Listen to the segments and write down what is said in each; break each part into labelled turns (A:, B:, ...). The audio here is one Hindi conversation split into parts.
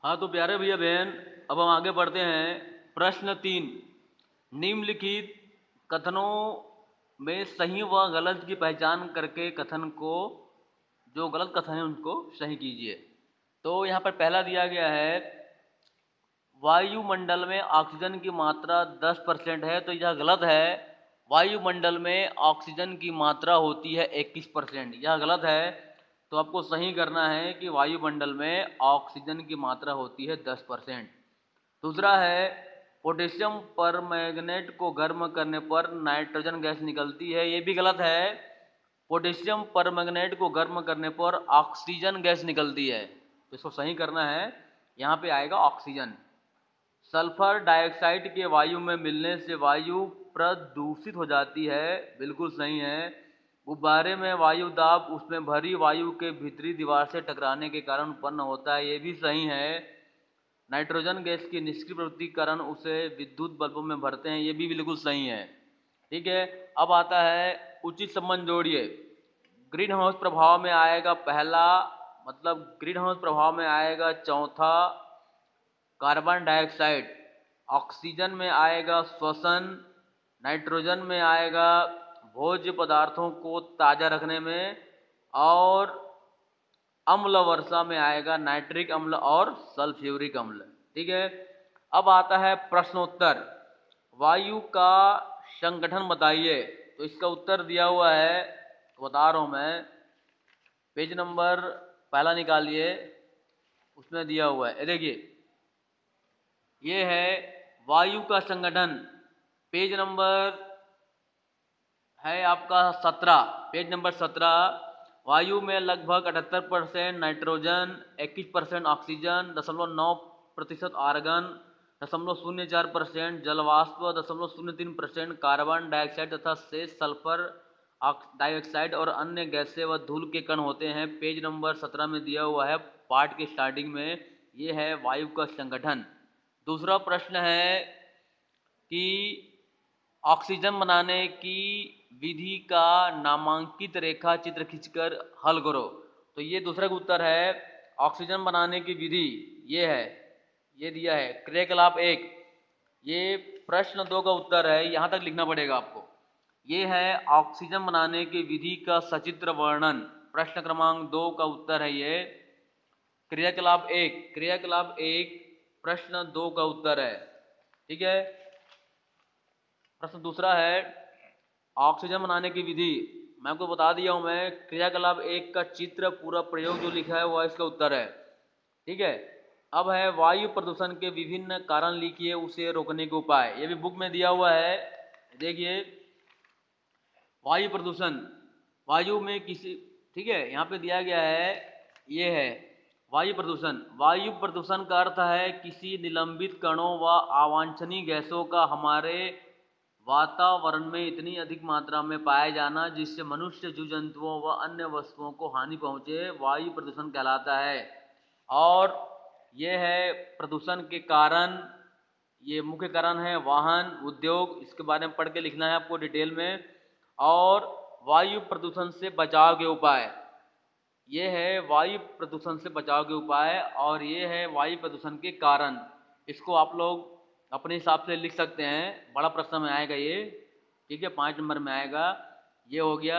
A: हाँ तो प्यारे भैया बहन, अब हम आगे बढ़ते हैं। प्रश्न 3, निम्नलिखित कथनों में सही व गलत की पहचान करके कथन को, जो गलत कथन है उनको सही कीजिए। तो यहाँ पर पहला दिया गया है, वायुमंडल में ऑक्सीजन की मात्रा 10% है, तो यह गलत है। वायुमंडल में ऑक्सीजन की मात्रा होती है 21%, यह गलत है। तो आपको सही करना है कि वायुमंडल में ऑक्सीजन की मात्रा होती है 10%। दूसरा है, पोटेशियम परमैंगनेट को गर्म करने पर नाइट्रोजन गैस निकलती है, ये भी गलत है। पोटेशियम परमैंगनेट को गर्म करने पर ऑक्सीजन गैस निकलती है, तो इसको सही करना है। यहाँ पे आएगा ऑक्सीजन। सल्फर डाइऑक्साइड के वायु में मिलने से वायु प्रदूषित हो जाती है, बिल्कुल सही है। गुब्बारे में वायु दाब उसमें भरी वायु के भीतरी दीवार से टकराने के कारण उत्पन्न होता है, ये भी सही है। नाइट्रोजन गैस की निष्क्रिय प्रवृत्ति कारण उसे विद्युत बल्बों में भरते हैं, ये भी बिल्कुल सही है। ठीक है, अब आता है उचित संबंध जोड़िए। ग्रीन हाउस प्रभाव में आएगा पहला, मतलब ग्रीन हाउस प्रभाव में आएगा चौथा कार्बन डाइऑक्साइड, ऑक्सीजन में आएगा श्वसन, नाइट्रोजन में आएगा भोज्य पदार्थों को ताज़ा रखने में, और अम्ल वर्षा में आएगा नाइट्रिक अम्ल और सल्फ्यूरिक अम्ल। ठीक है, अब आता है प्रश्नोत्तर। वायु का संगठन बताइए। तो इसका उत्तर दिया हुआ है, बता रहा हूं मैं, पेज नंबर पहला निकालिए, उसमें दिया हुआ है, देखिए ये है वायु का संगठन। पेज नंबर है आपका 17, पेज नंबर 17। वायु में लगभग 78% नाइट्रोजन, 21% ऑक्सीजन, 0.9% आर्गन, 0.04% जलवाष्प, 0.03% कार्बन डाइऑक्साइड तथा शेष सल्फर डाइऑक्साइड और अन्य गैसें व धूल के कण होते हैं। पेज नंबर 17 में दिया हुआ है, पार्ट के स्टार्टिंग में। ये है वायु का संगठन। दूसरा प्रश्न है कि ऑक्सीजन बनाने की विधि का नामांकित रेखा चित्र खींचकर हल करो। तो ये दूसरा का उत्तर है, ऑक्सीजन बनाने की विधि ये है, ये दिया है क्रियाकलाप 1। ये प्रश्न 2 का उत्तर है, यहाँ तक लिखना पड़ेगा आपको। ये है ऑक्सीजन बनाने की विधि का सचित्र वर्णन, प्रश्न क्रमांक 2 का उत्तर है ये। क्रियाकलाप 1, क्रियाकलाप 1 प्रश्न 2 का उत्तर है। ठीक है, प्रश्न दूसरा है ऑक्सीजन बनाने की विधि। मैं आपको बता दिया हूं, मैं क्रियाकलाप 1 का चित्र पूरा प्रयोग जो लिखा है वह इसका उत्तर है। ठीक है, अब है वायु प्रदूषण के विभिन्न कारण लिखिए, उसे रोकने के उपाय। ये भी बुक में दिया हुआ है, देखिए वायु प्रदूषण, वायु में किसी, ठीक है, यहाँ पे दिया गया है, ये है वायु प्रदूषण। वायु प्रदूषण का अर्थ है किसी निलंबित कणों व अवांछनीय गैसों का हमारे वातावरण में इतनी अधिक मात्रा में पाया जाना जिससे मनुष्य, जीव जंतुओं व अन्य वस्तुओं को हानि पहुंचे, वायु प्रदूषण कहलाता है। और ये है प्रदूषण के कारण, ये मुख्य कारण है वाहन, उद्योग, इसके बारे में पढ़ के लिखना है आपको डिटेल में। और वायु प्रदूषण से बचाव के उपाय, ये है वायु प्रदूषण से बचाव के उपाय, और ये है वायु प्रदूषण के कारण। इसको आप लोग अपने हिसाब से लिख सकते हैं, बड़ा प्रश्न में आएगा ये। ठीक है, 5 नंबर में आएगा। ये हो गया,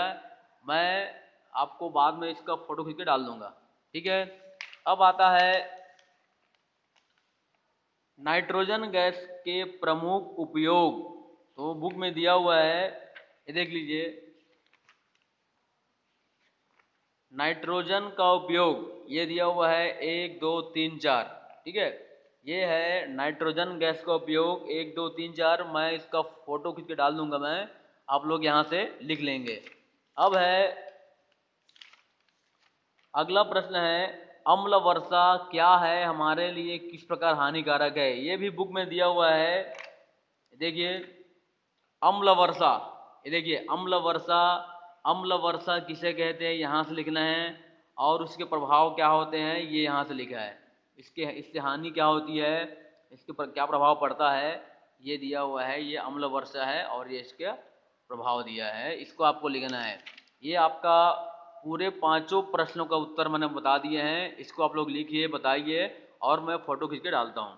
A: मैं आपको बाद में इसका फोटो खींच के डाल दूंगा। ठीक है, अब आता है नाइट्रोजन गैस के प्रमुख उपयोग। तो बुक में दिया हुआ है, ये देख लीजिए, नाइट्रोजन का उपयोग ये दिया हुआ है 1 2 3 4। ठीक है, ये है नाइट्रोजन गैस का उपयोग 1 2 3 4। मैं इसका फोटो खींच के डाल दूंगा, मैं, आप लोग यहाँ से लिख लेंगे। अब है अगला प्रश्न है, अम्ल वर्षा क्या है, हमारे लिए किस प्रकार हानिकारक है। ये भी बुक में दिया हुआ है, देखिए अम्ल वर्षा, ये देखिए अम्ल वर्षा। अम्ल वर्षा किसे कहते हैं यहाँ से लिखना है, और उसके प्रभाव क्या होते हैं ये यहाँ से लिखा है। इससे हानि क्या होती है, इसके ऊपर क्या प्रभाव पड़ता है, ये दिया हुआ है। ये अम्ल वर्षा है और ये इसका प्रभाव दिया है, इसको आपको लिखना है। ये आपका पूरे 5 प्रश्नों का उत्तर मैंने बता दिए हैं, इसको आप लोग लिखिए, बताइए और मैं फ़ोटो खींच के डालता हूँ।